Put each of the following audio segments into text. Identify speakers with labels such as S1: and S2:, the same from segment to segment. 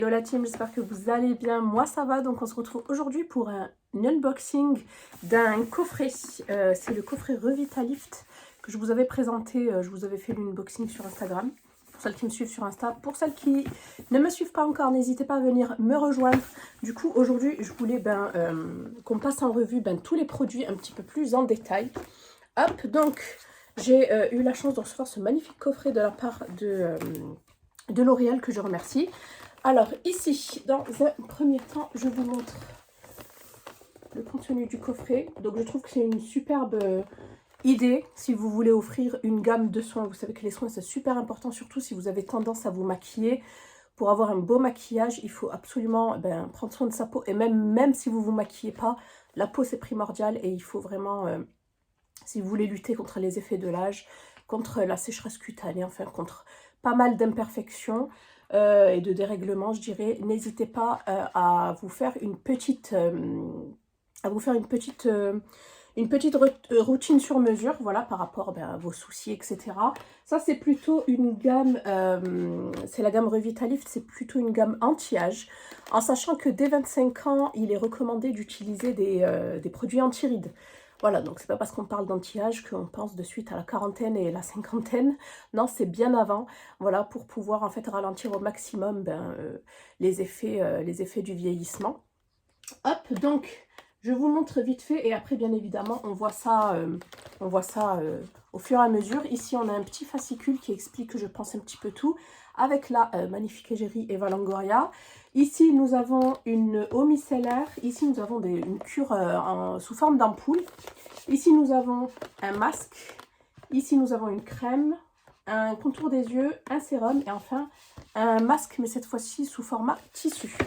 S1: Hello la team, j'espère que vous allez bien, moi ça va. Donc on se retrouve aujourd'hui pour un unboxing d'un coffret, c'est le coffret Revitalift que je vous avais présenté, je vous avais fait l'unboxing sur Instagram, pour celles qui me suivent sur Insta. Pour celles qui ne me suivent pas encore, n'hésitez pas à venir me rejoindre. Du coup aujourd'hui je voulais qu'on passe en revue tous les produits un petit peu plus en détail. Hop, donc j'ai eu la chance de recevoir ce magnifique coffret de la part de L'Oréal que je remercie. Alors ici, dans un premier temps, je vous montre le contenu du coffret. Donc je trouve que c'est une superbe idée si vous voulez offrir une gamme de soins. Vous savez que les soins c'est super important, surtout si vous avez tendance à vous maquiller. Pour avoir un beau maquillage, il faut absolument prendre soin de sa peau. Et même si vous ne vous maquillez pas, la peau c'est primordial et il faut vraiment, si vous voulez lutter contre les effets de l'âge, contre la sécheresse cutanée, enfin contre pas mal d'imperfections, et de dérèglement, je dirais, n'hésitez pas à vous faire une petite routine sur mesure, voilà, par rapport à vos soucis, etc. Ça, c'est plutôt une gamme, c'est la gamme Revitalift, c'est plutôt une gamme anti-âge, en sachant que dès 25 ans, il est recommandé d'utiliser des produits anti-rides. Voilà, donc c'est pas parce qu'on parle d'anti-âge qu'on pense de suite à la quarantaine et la cinquantaine. Non, c'est bien avant, voilà, pour pouvoir en fait ralentir au maximum les effets du vieillissement. Hop, donc je vous montre vite fait et après bien évidemment on voit ça au fur et à mesure. Ici on a un petit fascicule qui explique, je pense, un petit peu tout avec la magnifique égérie Eva Longoria. Ici nous avons une eau micellaire, ici nous avons une cure sous forme d'ampoule. Ici nous avons un masque, ici nous avons une crème, un contour des yeux, un sérum et enfin un masque, mais cette fois-ci sous format tissu.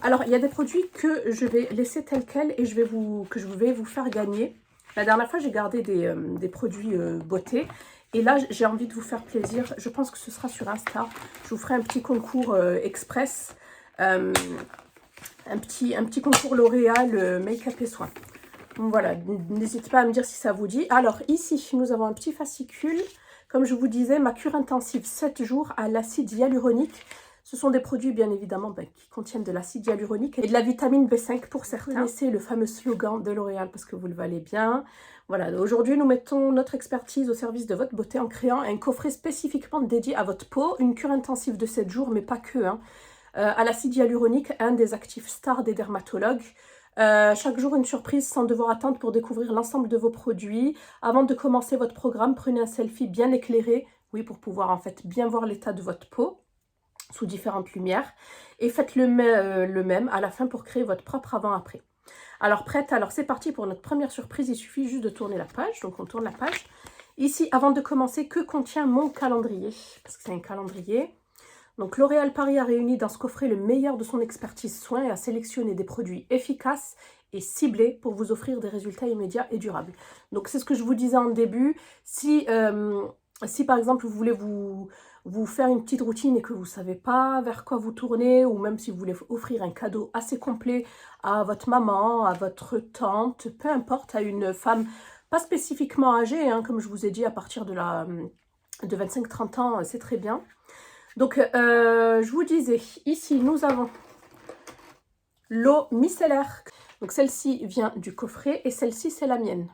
S1: Alors, il y a des produits que je vais laisser tels quels et que je vais vous faire gagner. La dernière fois, j'ai gardé des produits beauté. Et là, j'ai envie de vous faire plaisir. Je pense que ce sera sur Insta. Je vous ferai un petit concours express. Un petit concours L'Oréal Make-up et Soins. Donc voilà, n'hésitez pas à me dire si ça vous dit. Alors, ici, nous avons un petit fascicule. Comme je vous disais, ma cure intensive 7 jours à l'acide hyaluronique. Ce sont des produits, bien évidemment, qui contiennent de l'acide hyaluronique et de la vitamine B5 pour certains. Vous connaissez le fameux slogan de L'Oréal parce que vous le valez bien. Voilà, aujourd'hui, nous mettons notre expertise au service de votre beauté en créant un coffret spécifiquement dédié à votre peau. Une cure intensive de 7 jours, mais pas que. À l'acide hyaluronique, un des actifs stars des dermatologues. Chaque jour, une surprise sans devoir attendre pour découvrir l'ensemble de vos produits. Avant de commencer votre programme, prenez un selfie bien éclairé, oui, pour pouvoir en fait bien voir l'état de votre peau sous différentes lumières et faites le même à la fin pour créer votre propre avant-après. Alors prête, alors c'est parti pour notre première surprise, il suffit juste de tourner la page, donc on tourne la page. Ici, avant de commencer, que contient mon calendrier? Parce que c'est un calendrier. Donc L'Oréal Paris a réuni dans ce coffret le meilleur de son expertise soin et a sélectionné des produits efficaces et ciblés pour vous offrir des résultats immédiats et durables. Donc c'est ce que je vous disais en début, si par exemple vous voulez vous faire une petite routine et que vous ne savez pas vers quoi vous tourner, ou même si vous voulez offrir un cadeau assez complet à votre maman, à votre tante, peu importe, à une femme pas spécifiquement âgée, comme je vous ai dit, à partir de 25-30 ans, c'est très bien. Donc, je vous disais, ici, nous avons l'eau micellaire. Donc, celle-ci vient du coffret et celle-ci, c'est la mienne.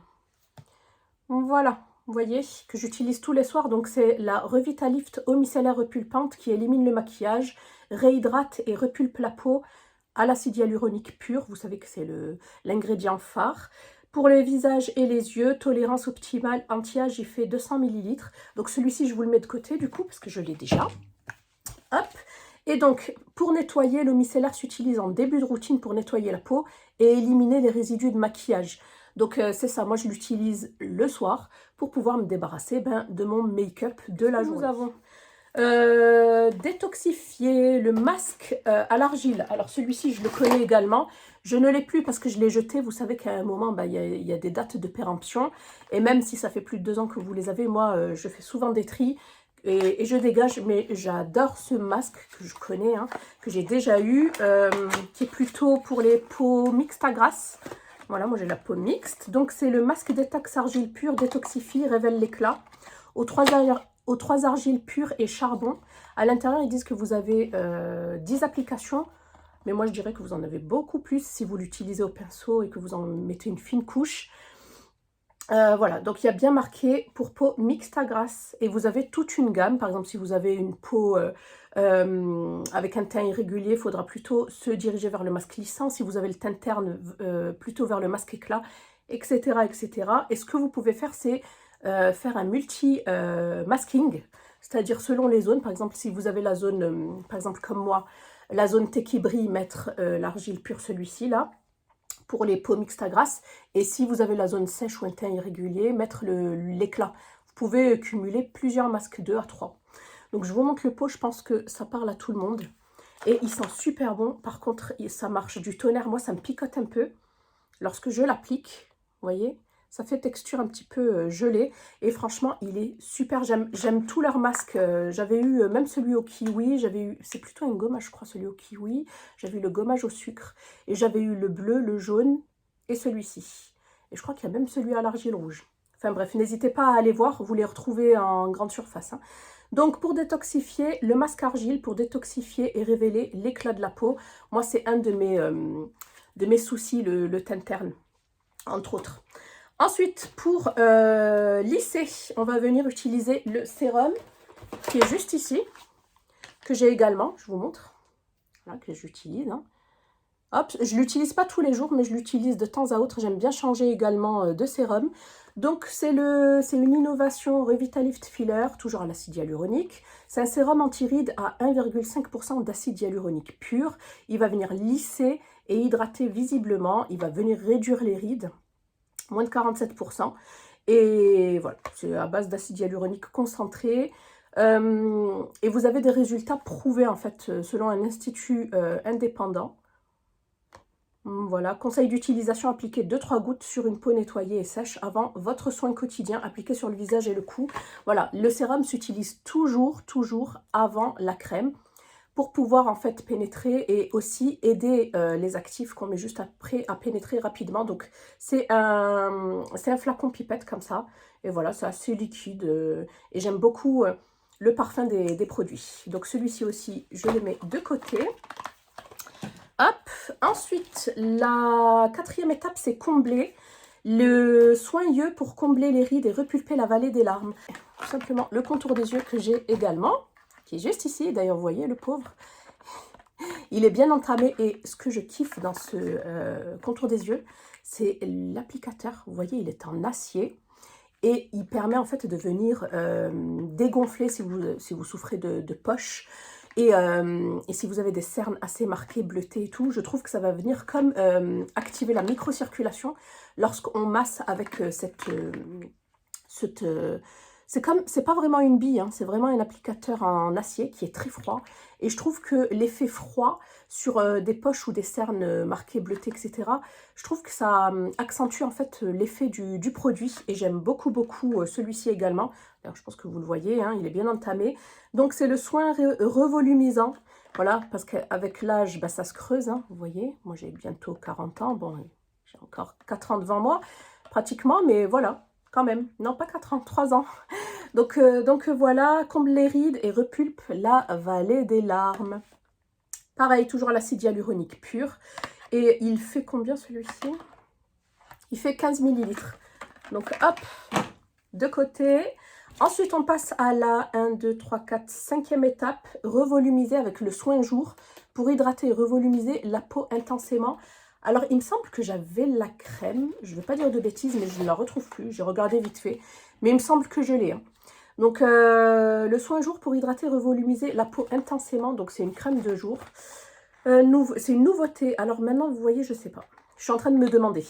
S1: Voilà. Vous voyez que j'utilise tous les soirs, donc c'est la Revitalift eau micellaire repulpante qui élimine le maquillage, réhydrate et repulpe la peau à l'acide hyaluronique pur. Vous savez que c'est l'ingrédient phare. Pour le visage et les yeux, tolérance optimale anti-âge, il fait 200 ml. Donc celui-ci, je vous le mets de côté du coup, parce que je l'ai déjà. Hop. Et donc, pour nettoyer, l'eau micellaire s'utilise en début de routine pour nettoyer la peau et éliminer les résidus de maquillage. Donc c'est ça, moi je l'utilise le soir pour pouvoir me débarrasser de mon make-up de la journée. Nous avons détoxifié le masque à l'argile. Alors celui-ci, je le connais également. Je ne l'ai plus parce que je l'ai jeté. Vous savez qu'à un moment, il y a des dates de péremption. Et même si ça fait plus de 2 ans que vous les avez, moi, je fais souvent des tris. Et je dégage, mais j'adore ce masque que je connais, que j'ai déjà eu, qui est plutôt pour les peaux mixtes à grasse. Voilà, moi j'ai la peau mixte. Donc c'est le masque détox argile pure, détoxifie, révèle l'éclat. Aux 3 aux 3 argiles pures et charbon. À l'intérieur, ils disent que vous avez 10 applications. Mais moi, je dirais que vous en avez beaucoup plus si vous l'utilisez au pinceau et que vous en mettez une fine couche. Voilà, donc il y a bien marqué pour peau mixte à grasse. Et vous avez toute une gamme. Par exemple, si vous avez une peau avec un teint irrégulier, il faudra plutôt se diriger vers le masque lissant. Si vous avez le teint terne, plutôt vers le masque éclat, etc. etc. Et ce que vous pouvez faire, c'est faire un multi-masking. C'est-à-dire selon les zones. Par exemple, si vous avez la zone, par exemple comme moi, la zone thé qui brille, mettre l'argile pure, celui-ci là, pour les peaux mixtes à grasse. Et si vous avez la zone sèche ou un teint irrégulier, mettre l'éclat. Vous pouvez cumuler plusieurs masques, 2 à 3. Donc je vous montre le pot, je pense que ça parle à tout le monde. Et il sent super bon. Par contre, ça marche du tonnerre. Moi, ça me picote un peu lorsque je l'applique. Vous voyez, ça fait texture un petit peu gelée. Et franchement, il est super. J'aime tous leurs masques. J'avais eu même celui au kiwi. J'avais eu, c'est plutôt un gommage, je crois, celui au kiwi. J'avais eu le gommage au sucre. Et j'avais eu le bleu, le jaune et celui-ci. Et je crois qu'il y a même celui à l'argile rouge. Enfin bref, n'hésitez pas à aller voir. Vous les retrouvez en grande surface. Hein. Donc pour détoxifier, le masque argile pour détoxifier et révéler l'éclat de la peau. Moi, c'est un de mes soucis, le teint terne, entre autres. Ensuite, pour lisser, on va venir utiliser le sérum qui est juste ici, que j'ai également, je vous montre, voilà, que j'utilise. Hein. Hop, je ne l'utilise pas tous les jours, mais je l'utilise de temps à autre. J'aime bien changer également de sérum. Donc, c'est une innovation Revitalift Filler, toujours à l'acide hyaluronique. C'est un sérum anti-rides à 1,5% d'acide hyaluronique pur. Il va venir lisser et hydrater visiblement. Il va venir réduire les rides, moins de 47%. Et voilà, c'est à base d'acide hyaluronique concentré. Et vous avez des résultats prouvés, en fait, selon un institut indépendant. Voilà, conseil d'utilisation, appliquer 2-3 gouttes sur une peau nettoyée et sèche avant votre soin quotidien, appliqué sur le visage et le cou. Voilà, le sérum s'utilise toujours avant la crème pour pouvoir en fait pénétrer et aussi aider les actifs qu'on met juste après à pénétrer rapidement. Donc c'est un flacon pipette comme ça. Et voilà, c'est assez liquide et j'aime beaucoup le parfum des produits. Donc celui-ci aussi, je le mets de côté. Hop, ensuite, la 4e étape, c'est combler. Le soin yeux pour combler les rides et repulper la vallée des larmes. Tout simplement le contour des yeux que j'ai également, qui est juste ici. D'ailleurs, vous voyez, le pauvre, il est bien entamé. Et ce que je kiffe dans ce contour des yeux, c'est l'applicateur. Vous voyez, il est en acier. Et il permet en fait de venir dégonfler si vous souffrez de poches. Et si vous avez des cernes assez marquées, bleutées et tout, je trouve que ça va venir comme activer la microcirculation lorsqu'on masse avec c'est pas vraiment une bille, hein, c'est vraiment un applicateur en acier qui est très froid. Et je trouve que l'effet froid sur des poches ou des cernes marquées, bleutées, etc., je trouve que ça accentue en fait l'effet du produit. Et j'aime beaucoup celui-ci également. Alors, je pense que vous le voyez, hein, il est bien entamé. Donc c'est le soin revolumisant. Voilà, parce qu'avec l'âge, bah, ça se creuse, hein, vous voyez. Moi j'ai bientôt 40 ans, bon, j'ai encore 4 ans devant moi, pratiquement, mais voilà. Quand même, non pas 4 ans, 3 ans. Donc voilà, comble les rides et repulpe la vallée des larmes. Pareil, toujours à l'acide hyaluronique pur. Et il fait combien celui-ci? Il fait 15 ml. Donc hop, de côté. Ensuite, on passe à la 1, 2, 3, 4, 5e étape, revolumiser avec le soin jour pour hydrater et revolumiser la peau intensément. Alors, il me semble que j'avais la crème. Je ne vais pas dire de bêtises, mais je ne la retrouve plus. J'ai regardé vite fait. Mais il me semble que je l'ai. Hein. Donc, le soin jour pour hydrater et revolumiser la peau intensément. Donc, c'est une crème de jour. C'est une nouveauté. Alors, maintenant, vous voyez, je ne sais pas. Je suis en train de me demander.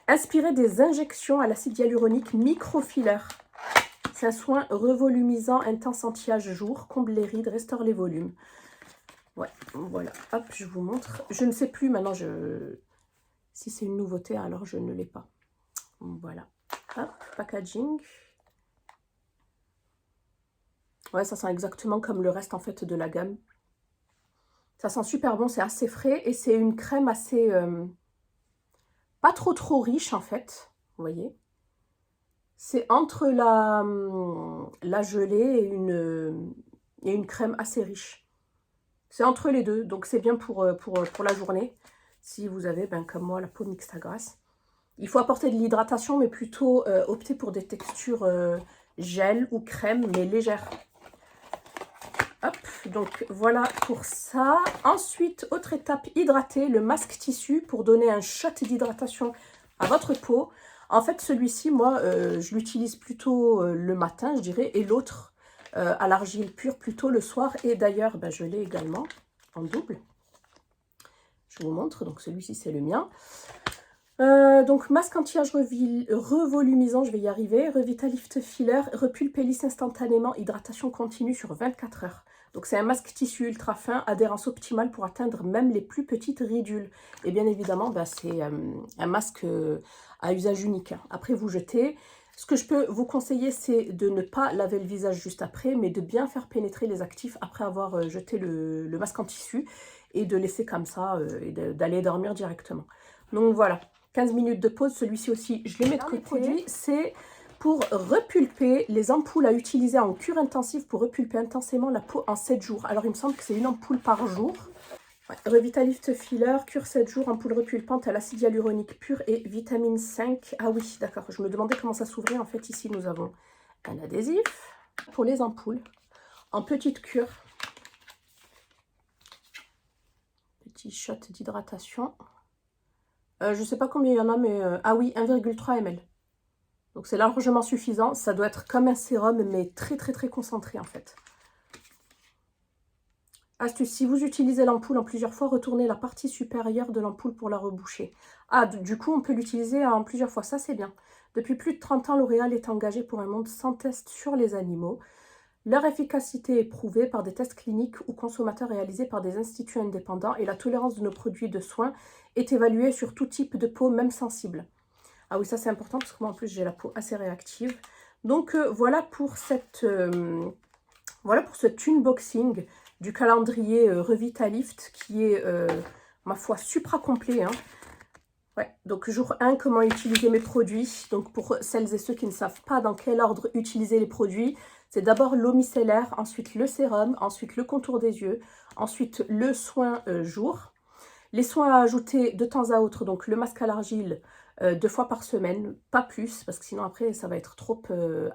S1: Inspiré des injections à l'acide hyaluronique microfiller. C'est un soin revolumisant, intense anti-âge jour. Comble les rides, restaure les volumes. Ouais, voilà. Hop, je vous montre. Je ne sais plus maintenant. Si c'est une nouveauté, alors je ne l'ai pas. Voilà. Hop, packaging. Ouais, ça sent exactement comme le reste en fait de la gamme. Ça sent super bon, c'est assez frais et c'est une crème assez... pas trop riche en fait, vous voyez. C'est entre la gelée et une crème assez riche. C'est entre les deux, donc c'est bien pour la journée. Si vous avez, ben, comme moi, la peau mixte à grasse. Il faut apporter de l'hydratation, mais plutôt opter pour des textures gel ou crème, mais légères. Hop, donc voilà pour ça. Ensuite, autre étape, hydrater le masque tissu pour donner un shot d'hydratation à votre peau. En fait, celui-ci, moi, je l'utilise plutôt le matin, je dirais, et l'autre à l'argile pure plutôt le soir. Et d'ailleurs, ben, je l'ai également en double. Je vous montre, donc celui-ci, c'est le mien. Donc masque anti-âge revolumisant, je vais y arriver, Revitalift Filler, repulpe et lisse instantanément, hydratation continue sur 24 heures. Donc c'est un masque tissu ultra fin, adhérence optimale pour atteindre même les plus petites ridules. Et bien évidemment, bah, c'est un masque à usage unique. Après vous jetez. Ce que je peux vous conseiller, c'est de ne pas laver le visage juste après, mais de bien faire pénétrer les actifs après avoir jeté le masque en tissu et de laisser comme ça et d'aller dormir directement. Donc voilà. 15 minutes de pause, celui-ci aussi, je le mets de côté. Produit, c'est pour repulper les ampoules à utiliser en cure intensive pour repulper intensément la peau en 7 jours. Alors, il me semble que c'est une ampoule par jour. Ouais. Revitalift Filler, cure 7 jours, ampoule repulpante à l'acide hyaluronique pur et vitamine 5. Ah oui, d'accord, je me demandais comment ça s'ouvrait. En fait, ici, nous avons un adhésif pour les ampoules en petite cure. Petit shot d'hydratation. Je ne sais pas combien il y en a, mais... ah oui, 1,3 ml. Donc c'est largement suffisant. Ça doit être comme un sérum, mais très très très concentré en fait. Astuce, si vous utilisez l'ampoule en plusieurs fois, retournez la partie supérieure de l'ampoule pour la reboucher. Ah, du coup, on peut l'utiliser en plusieurs fois. Ça, c'est bien. Depuis plus de 30 ans, L'Oréal est engagé pour un monde sans test sur les animaux. Leur efficacité est prouvée par des tests cliniques ou consommateurs réalisés par des instituts indépendants et la tolérance de nos produits de soins est évaluée sur tout type de peau, même sensible. Ah oui, ça c'est important parce que moi en plus j'ai la peau assez réactive. Donc voilà pour cet unboxing du calendrier Revitalift qui est, ma foi, supra complet. Hein. Ouais, donc jour 1, comment utiliser mes produits. Donc pour celles et ceux qui ne savent pas dans quel ordre utiliser les produits, c'est d'abord l'eau micellaire, ensuite le sérum, ensuite le contour des yeux, ensuite le soin jour. Les soins à ajouter de temps à autre, donc le masque à l'argile 2 fois par semaine, pas plus, parce que sinon après ça va être trop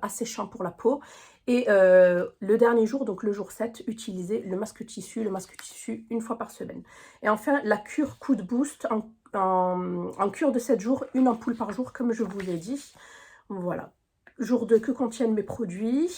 S1: asséchant pour la peau. Et le dernier jour, donc le jour 7, utilisez le masque tissu 1 fois par semaine. Et enfin, la cure coup de boost en cure de 7 jours, une ampoule par jour, comme je vous l'ai dit. Voilà. Jour 2, que contiennent mes produits.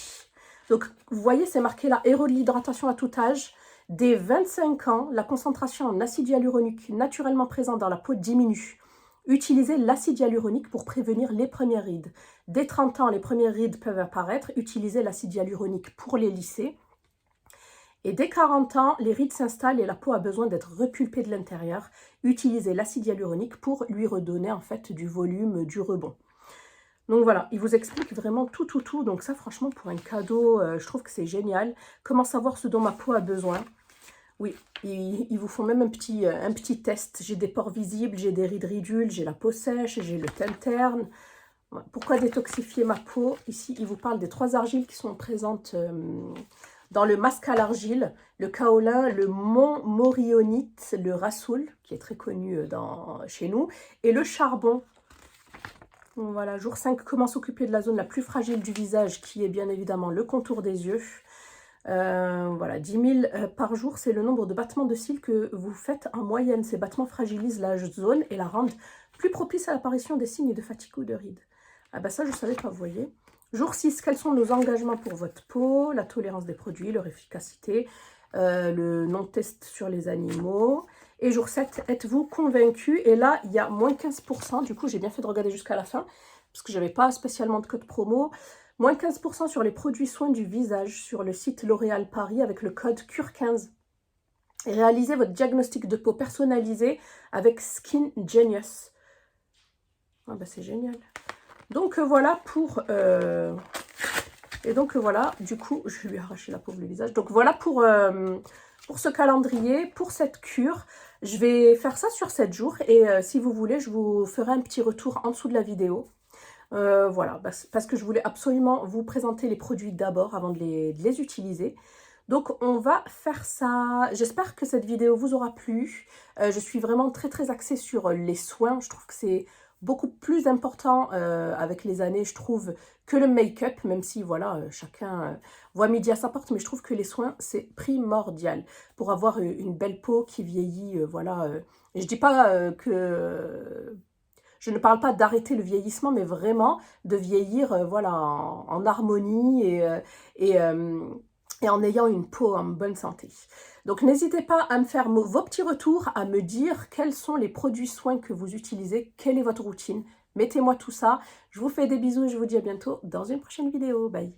S1: Donc, vous voyez, c'est marqué là, héros de l'hydratation à tout âge. Dès 25 ans, la concentration en acide hyaluronique naturellement présent dans la peau diminue. Utilisez l'acide hyaluronique pour prévenir les premières rides. Dès 30 ans, les premières rides peuvent apparaître. Utilisez l'acide hyaluronique pour les lisser. Et dès 40 ans, les rides s'installent et la peau a besoin d'être repulpée de l'intérieur. Utilisez l'acide hyaluronique pour lui redonner en fait du volume, du rebond. Donc voilà, il vous explique vraiment tout. Donc ça, franchement, pour un cadeau, je trouve que c'est génial. Comment savoir ce dont ma peau a besoin? Oui, ils vous font même un petit test. J'ai des pores visibles, j'ai des rides ridules, j'ai la peau sèche, j'ai le teint terne. Pourquoi détoxifier ma peau? Ici, il vous parle des 3 argiles qui sont présentes dans le masque à l'argile, le kaolin, le montmorillonite, le rassoul, qui est très connu chez nous, et le charbon. Donc voilà, jour 5, comment s'occuper de la zone la plus fragile du visage, qui est bien évidemment le contour des yeux. Voilà, 10 000 par jour, c'est le nombre de battements de cils que vous faites en moyenne. Ces battements fragilisent la zone et la rendent plus propice à l'apparition des signes de fatigue ou de rides. Ah bah ça, je ne savais pas, vous voyez. Jour 6, quels sont nos engagements pour votre peau? La tolérance des produits, leur efficacité, le non-test sur les animaux. Et jour 7, êtes-vous convaincu? Et là, il y a moins 15%. Du coup, j'ai bien fait de regarder jusqu'à la fin, parce que je n'avais pas spécialement de code promo. Moins 15% sur les produits soins du visage sur le site L'Oréal Paris avec le code CURE15. Et réalisez votre diagnostic de peau personnalisé avec Skin Genius. Ah bah c'est génial. Donc voilà pour... Et donc voilà, du coup, je vais lui arracher la peau du visage. Donc voilà pour ce calendrier, pour cette cure. Je vais faire ça sur 7 jours. Et si vous voulez, je vous ferai un petit retour en dessous de la vidéo. Voilà, parce que je voulais absolument vous présenter les produits d'abord avant de les utiliser. Donc on va faire ça. J'espère que cette vidéo vous aura plu. Je suis vraiment très très axée sur les soins. Je trouve que c'est beaucoup plus important avec les années, je trouve, que le make-up, même si voilà, chacun voit midi à sa porte, mais je trouve que les soins, c'est primordial pour avoir une belle peau qui vieillit, voilà. Et je dis pas que... Je ne parle pas d'arrêter le vieillissement, mais vraiment de vieillir voilà, en harmonie et, euh, et en ayant une peau en bonne santé. Donc n'hésitez pas à me faire vos petits retours, à me dire quels sont les produits soins que vous utilisez, quelle est votre routine. Mettez-moi tout ça. Je vous fais des bisous et je vous dis à bientôt dans une prochaine vidéo. Bye.